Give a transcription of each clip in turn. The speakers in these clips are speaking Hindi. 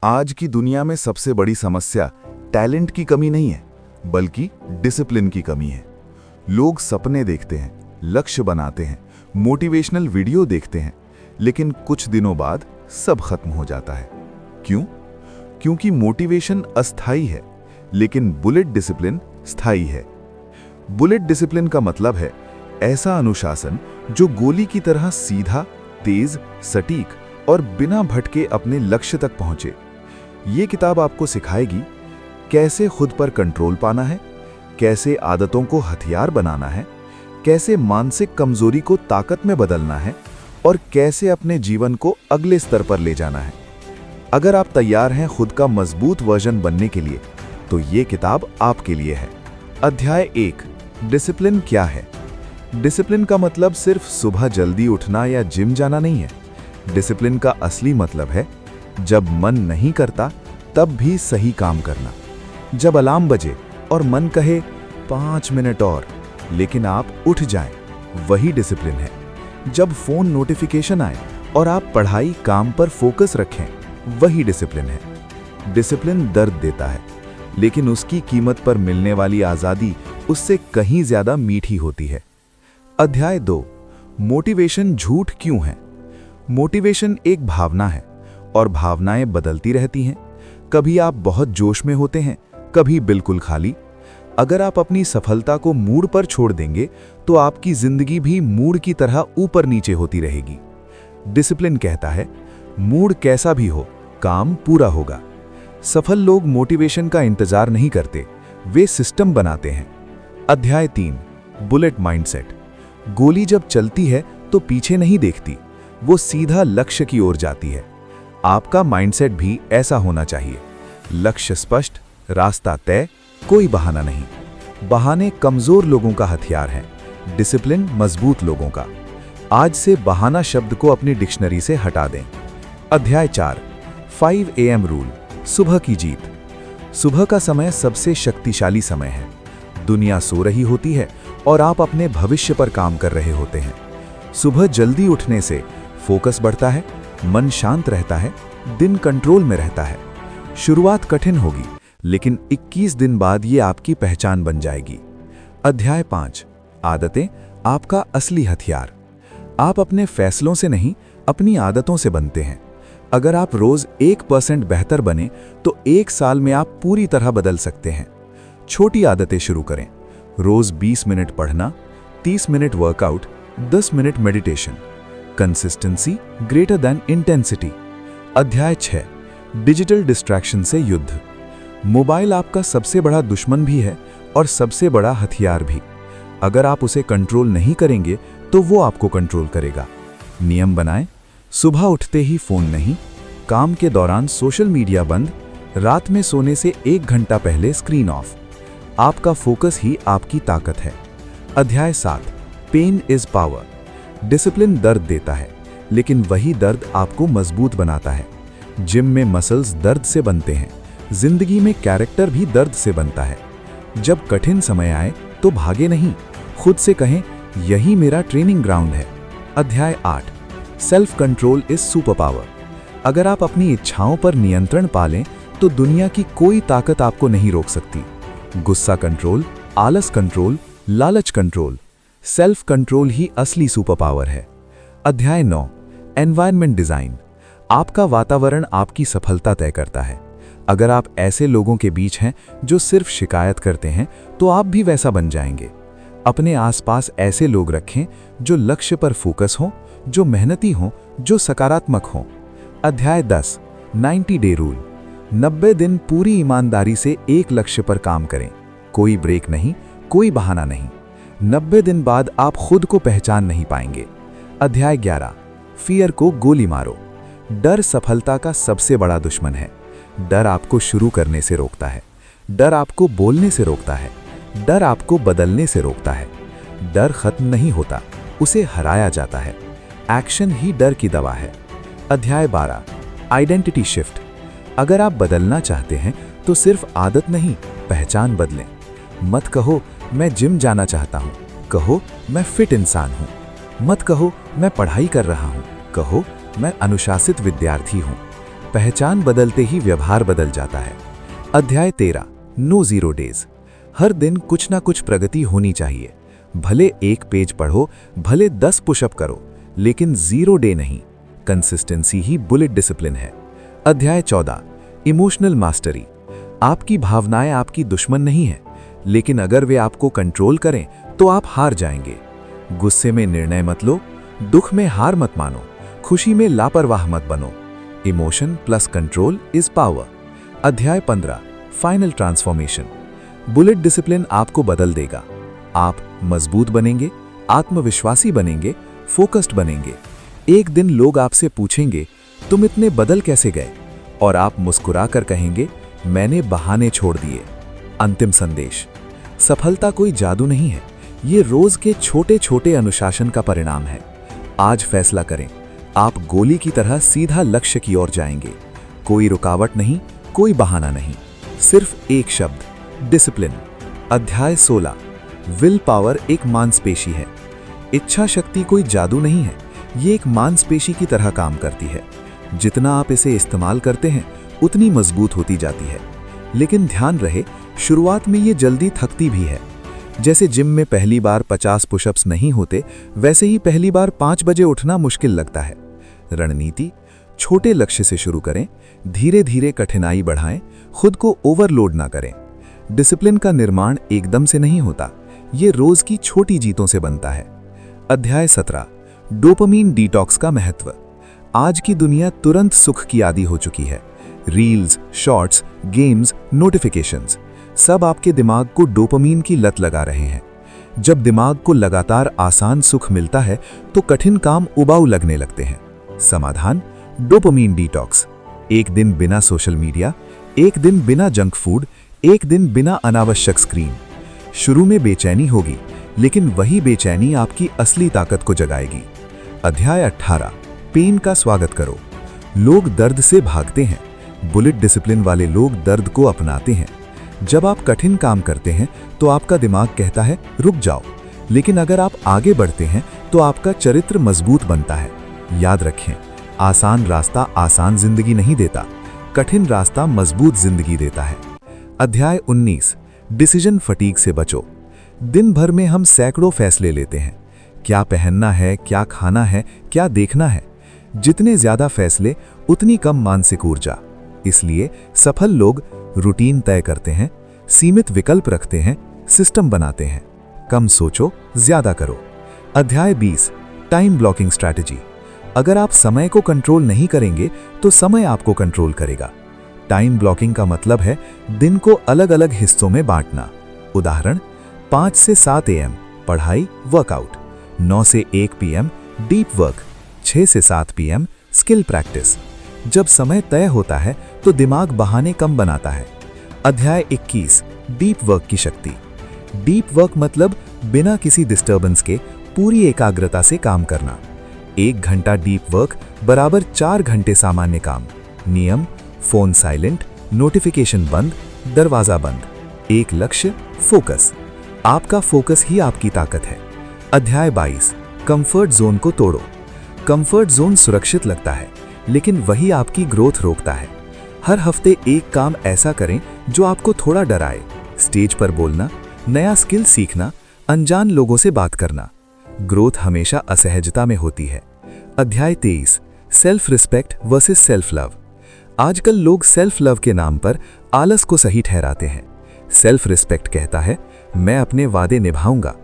आज की दुनिया में सबसे बड़ी समस्या टैलेंट की कमी नहीं है, बल्कि डिसिप्लिन की कमी है। लोग सपने देखते हैं, लक्ष्य बनाते हैं, मोटिवेशनल वीडियो देखते हैं, लेकिन कुछ दिनों बाद सब खत्म हो जाता है। क्यों? क्योंकि मोटिवेशन अस्थायी है, लेकिन बुलेट डिसिप्लिन स्थायी है। बुलेट डिसिप्लिन का मतलब है ऐसा अनुशासन जो गोली की तरह सीधा, तेज, सटीक और बिना भटके अपने लक्ष्य तक पहुंचे। ये किताब आपको सिखाएगी कैसे खुद पर कंट्रोल पाना है, कैसे आदतों को हथियार बनाना है, कैसे मानसिक कमजोरी को ताकत में बदलना है और कैसे अपने जीवन को अगले स्तर पर ले जाना है। अगर आप तैयार हैं खुद का मजबूत वर्जन बनने के लिए, तो ये किताब आपके लिए है। अध्याय 1, डिसिप्लिन क्या है? डिसिप्लिन का मतलब सिर्फ सुबह जल्दी उठना या जिम जाना नहीं है। डिसिप्लिन का असली मतलब है जब मन नहीं करता तब भी सही काम करना। जब अलार्म बजे और मन कहे 5 मिनट और, लेकिन आप उठ जाएं, वही डिसिप्लिन है। जब फोन नोटिफिकेशन आए और आप पढ़ाई काम पर फोकस रखें, वही डिसिप्लिन है। डिसिप्लिन दर्द देता है, लेकिन उसकी कीमत पर मिलने वाली आजादी उससे कहीं ज्यादा मीठी होती है। अध्याय 2, मोटिवेशन झूठ क्यों है? मोटिवेशन एक भावना है और भावनाएं बदलती रहती हैं। कभी आप बहुत जोश में होते हैं, कभी बिल्कुल खाली। अगर आप अपनी सफलता को मूड पर छोड़ देंगे, तो आपकी जिंदगी भी मूड की तरह ऊपर नीचे होती रहेगी। डिसिप्लिन कहता है मूड कैसा भी हो, काम पूरा होगा। सफल लोग मोटिवेशन का इंतजार नहीं करते, वे सिस्टम बनाते हैं। अध्याय 3, बुलेट माइंडसेट। गोली जब चलती है तो पीछे नहीं देखती, वो सीधा लक्ष्य की ओर जाती है। आपका माइंडसेट भी ऐसा होना चाहिए। लक्ष्य स्पष्ट, रास्ता तय, कोई बहाना नहीं। बहाने कमजोर लोगों का हथियार हैं, डिसिप्लिन मजबूत लोगों का। आज से बहाना शब्द को अपनी डिक्शनरी से हटा दें। अध्याय 4, 5 AM रूल, सुबह की जीत। सुबह का समय सबसे शक्तिशाली समय है। दुनिया सो रही होती है और आप अपने भविष्य पर काम कर रहे होते हैं। सुबह जल्दी उठने से फोकस बढ़ता है, मन शांत रहता है, दिन कंट्रोल में रहता है। शुरुआत कठिन होगी, लेकिन 21 दिन बाद ये आपकी पहचान बन जाएगी। अध्याय 5, आदतें आपका असली हथियार। आप अपने फैसलों से नहीं, अपनी आदतों से बनते हैं। अगर आप रोज 1% बेहतर बने, तो 1 साल में आप पूरी तरह बदल सकते हैं। छोटी आदतें शुरू करें। रोज 20 मिनट पढ़ना, 30 minute workout, 10 minute meditation. Consistency greater than intensity. अध्याय 6, डिजिटल डिस्ट्रैक्शन से युद्ध। मोबाइल आपका सबसे बड़ा दुश्मन भी है और सबसे बड़ा हथियार भी। अगर आप उसे कंट्रोल नहीं करेंगे, तो वो आपको कंट्रोल करेगा। नियम बनाएं, सुबह उठते ही फोन नहीं, काम के दौरान सोशल मीडिया बंद, रात में सोने से 1 घंटा पहले स्क्रीन ऑफ। आपका फोकस ही आपकी ताकत है। अध्याय 7, पेन इज पावर। डिसिप्लिन दर्द देता है, लेकिन वही दर्द आपको मजबूत बनाता है। जिम में मसल्स दर्द से बनते हैं, जिंदगी में कैरेक्टर भी दर्द से बनता है। जब कठिन समय आए तो भागे नहीं, खुद से कहें यही मेरा ट्रेनिंग ग्राउंड है। अध्याय 8, self control is super power. अगर आप अपनी इच्छाओं पर नियंत्रण पालें, तो दुनिया की कोई ताकत आपको नहीं रोक सकती। गुस्सा कंट्रोल, आलस कंट्रोल, लालच कंट्रोल, सेल्फ कंट्रोल ही असली सुपर पावर है। अध्याय 9, एनवायरनमेंट डिजाइन। आपका वातावरण आपकी सफलता तय करता है। अगर आप ऐसे लोगों के बीच हैं जो सिर्फ शिकायत करते हैं, तो आप भी वैसा बन जाएंगे। अपने आसपास ऐसे लोग रखें जो लक्ष्य पर फोकस हो, जो मेहनती हो, जो सकारात्मक हो। अध्याय 10, 90 डे रूल। 90 दिन पूरी ईमानदारी से एक लक्ष्य पर काम करें। कोई ब्रेक नहीं, कोई बहाना नहीं। 90 दिन बाद आप खुद को पहचान नहीं पाएंगे। अध्याय 11, फियर को गोली मारो। डर सफलता का सबसे बड़ा दुश्मन है। डर आपको शुरू करने से रोकता है, डर आपको बोलने से रोकता है, डर आपको बदलने से रोकता है। डर खत्म नहीं होता, उसे हराया जाता है। एक्शन ही डर की दवा है। अध्याय 12, आइडेंटिटी शिफ्ट। अगर आप बदलना चाहते हैं, तो सिर्फ आदत नहीं, पहचान बदलें। मत कहो मैं जिम जाना चाहता हूं, कहो मैं फिट इंसान हूं। मत कहो मैं पढ़ाई कर रहा हूं, कहो मैं अनुशासित विद्यार्थी हूं। पहचान बदलते ही व्यवहार बदल जाता है। अध्याय 13, नो जीरो डेज। हर दिन कुछ ना कुछ प्रगति होनी चाहिए। भले 1 पेज पढ़ो, भले 10 पुशअप करो, लेकिन 0 डे नहीं। कंसिस्टेंसी ही बुलेट डिसिप्लिन है। अध्याय 14, इमोशनल मास्टरी। आपकी भावनाएं आपकी दुश्मन नहीं है, लेकिन अगर वे आपको कंट्रोल करें तो आप हार जाएंगे। गुस्से में निर्णय मत लो, दुख में हार मत मानो, खुशी में लापरवाह मत बनो। Emotion plus control is power. अध्याय 15, फाइनल ट्रांसफॉर्मेशन। बुलेट डिसिप्लिन आपको बदल देगा। आप मजबूत बनेंगे, आत्मविश्वासी बनेंगे, फोकस्ड बनेंगे। एक दिन लोग आपसे पूछेंगे, तुम इतने बदल कैसे गए? और आप मुस्कुराकर कहेंगे, मैंने बहाने छोड़ दिए। अंतिम संदेश, सफलता कोई जादू नहीं है, ये रोज के छोटे छोटे अनुशासन का परिणाम है। आज फैसला करें, आप गोली की तरह सीधा लक्ष्य की ओर जाएंगे। कोई रुकावट नहीं, कोई बहाना नहीं, सिर्फ एक शब्द, डिसिप्लिन। अध्याय 16, विल पावर एक मांसपेशी है। इच्छा शक्ति कोई जादू नहीं है, ये एक मांसपेशी की तरह काम करती है। जितना आप इसे इस्तेमाल करते हैं उतनी मजबूत होती जाती है। लेकिन ध्यान रहे, शुरुआत में ये जल्दी थकती भी है। जैसे जिम में पहली बार 50 पुशअप्स नहीं होते, वैसे ही पहली बार 5 बजे उठना मुश्किल लगता है। रणनीति, छोटे लक्ष्य से शुरू करें, धीरे धीरे कठिनाई बढ़ाएं, खुद को ओवरलोड ना करें। डिसिप्लिन का निर्माण एकदम से नहीं होता, ये रोज की छोटी जीतों से बनता है। अध्याय 17, डोपामीन डिटॉक्स का महत्व। आज की दुनिया तुरंत सुख की आदी हो चुकी है। रील्स, शॉर्ट्स, गेम्स, नोटिफिकेशंस, सब आपके दिमाग को डोपामीन की लत लगा रहे हैं। जब दिमाग को लगातार आसान सुख मिलता है तो कठिन काम उबाऊ लगने लगते हैं। समाधान, डोपामीन डिटॉक्स। 1 दिन बिना सोशल मीडिया, 1 दिन बिना जंक फूड, 1 दिन बिना अनावश्यक स्क्रीन। शुरू में बेचैनी होगी, लेकिन वही बेचैनी आपकी असली ताकत को जगाएगी। अध्याय 18, पेन का स्वागत करो। लोग दर्द से भागते हैं, बुलेट डिसिप्लिन वाले लोग दर्द को अपनाते हैं। जब आप कठिन काम करते हैं तो आपका दिमाग कहता है रुक जाओ, लेकिन अगर आप आगे बढ़ते हैं तो आपका चरित्र मजबूत बनता है। याद रखें, आसान रास्ता आसान जिंदगी नहीं देता, कठिन रास्ता मजबूत जिंदगी देता है। अध्याय 19, डिसीजन फटीग से बचो। दिन भर में हम सैकड़ों फैसले लेते हैं, क्या पहनना है, क्या खाना है, क्या देखना है। जितने ज्यादा फैसले उतनी कम मानसिक ऊर्जा। इसलिए सफल लोग रूटीन तय करते हैं, सीमित विकल्प रखते हैं, सिस्टम बनाते हैं। कम सोचो, ज्यादा करो। अध्याय 20, टाइम ब्लॉकिंग स्ट्रैटेजी। अगर आप समय को कंट्रोल नहीं करेंगे तो समय आपको कंट्रोल करेगा। टाइम ब्लॉकिंग का मतलब है दिन को अलग अलग हिस्सों में बांटना। उदाहरण, 5 से 7 AM पढ़ाई, वर्कआउट, 9 से 1 PM डीप वर्क, 6 से 7 PM स्किल प्रैक्टिस। जब समय तय होता है तो दिमाग बहाने कम बनाता है। अध्याय 21, डीप वर्क की शक्ति। डीप वर्क मतलब बिना किसी डिस्टर्बेंस के पूरी एकाग्रता से काम करना। 1 घंटा डीप वर्क बराबर 4 घंटे सामान्य काम। नियम, फोन साइलेंट, नोटिफिकेशन बंद, दरवाजा बंद। एक लक्ष्य, फोकस। आपका फोकस ही आपकी ताकत है। अध्याय 22, कंफर्ट जोन को तोड़ो। कंफर्ट जोन सुरक्षित लगता है, लेकिन वही आपकी ग्रोथ रोकता है। हर हफ्ते एक काम ऐसा करें जो आपको थोड़ा डराए। स्टेज पर बोलना, नया स्किल सीखना, अनजान लोगों से बात करना। ग्रोथ हमेशा असहजता में होती है। अध्याय 23, self respect versus self love. आजकल लोग सेल्फ लव के नाम पर आलस को सही ठहराते हैं। सेल्फ रिस्पेक्ट कहता है मैं अपने वादे निभाऊंगा।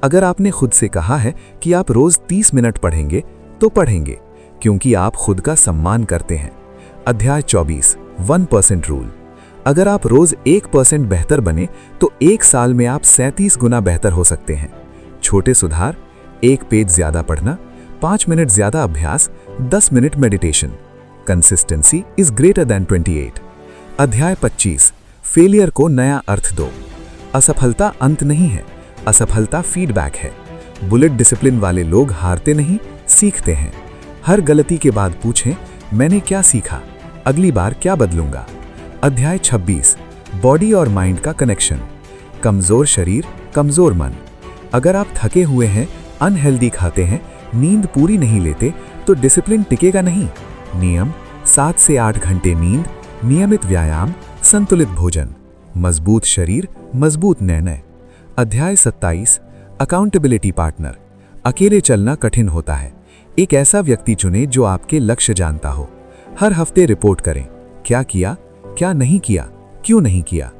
अगर आपने खुद से कहा है कि आप रोज 30 मिनट पढ़ेंगे तो पढ़ेंगे, क्योंकि आप खुद का सम्मान करते हैं। अध्याय 24, 1% रूल। अगर आप रोज 1% बेहतर बने तो 1 साल में आप 37 गुना बेहतर हो सकते हैं। छोटे सुधार, 1 पेज ज्यादा पढ़ना, 5 मिनट ज्यादा अभ्यास, 10 minute meditation. Consistency is greater than 28। अध्याय 25, फेलियर को नया अर्थ दो। असफलता अंत नहीं है, असफलता फीडबैक है। बुलेट डिसिप्लिन वाले लोग हारते नहीं, सीखते हैं। हर गलती के बाद पूछें मैंने क्या सीखा, अगली बार क्या बदलूंगा। अध्याय 26, बॉडी और माइंड का कनेक्शन। कमजोर शरीर, कमजोर मन। अगर आप थके हुए हैं, अनहेल्दी खाते हैं, नींद पूरी नहीं लेते तो डिसिप्लिन टिकेगा नहीं। नियम, 7 से 8 घंटे नींद, नियमित व्यायाम, संतुलित भोजन, मजबूत शरीर, मजबूत निर्णय। अध्याय 27 अकाउंटेबिलिटी पार्टनर। अकेले चलना कठिन होता है। एक ऐसा व्यक्ति चुनें जो आपके लक्ष्य जानता हो। हर हफ्ते रिपोर्ट करें, क्या किया, क्या नहीं किया, क्यों नहीं किया।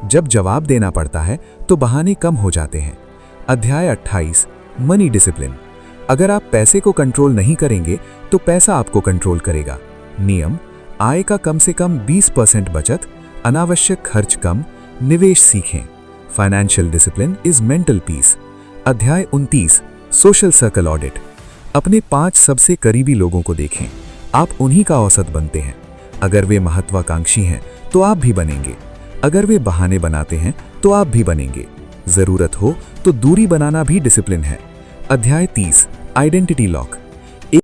जब जवाब देना पड़ता है तो बहाने कम हो जाते हैं। अध्याय 28 मनी डिसिप्लिन। अगर आप पैसे को कंट्रोल नहीं करेंगे तो पैसा आपको कंट्रोल करेगा। नियम: आय का कम से कम 20% बचत, अनावश्यक खर्च कम, निवेश सीखें। Financial discipline is mental peace. अध्याय 29 सोशल सर्कल ऑडिट। अपने 5 सबसे करीबी लोगों को देखें। आप उन्हीं का औसत बनते हैं। अगर वे महत्वाकांक्षी हैं तो आप भी बनेंगे। अगर वे बहाने बनाते हैं तो आप भी बनेंगे। जरूरत हो तो दूरी बनाना भी डिसिप्लिन है। अध्याय 30 आइडेंटिटी लॉक।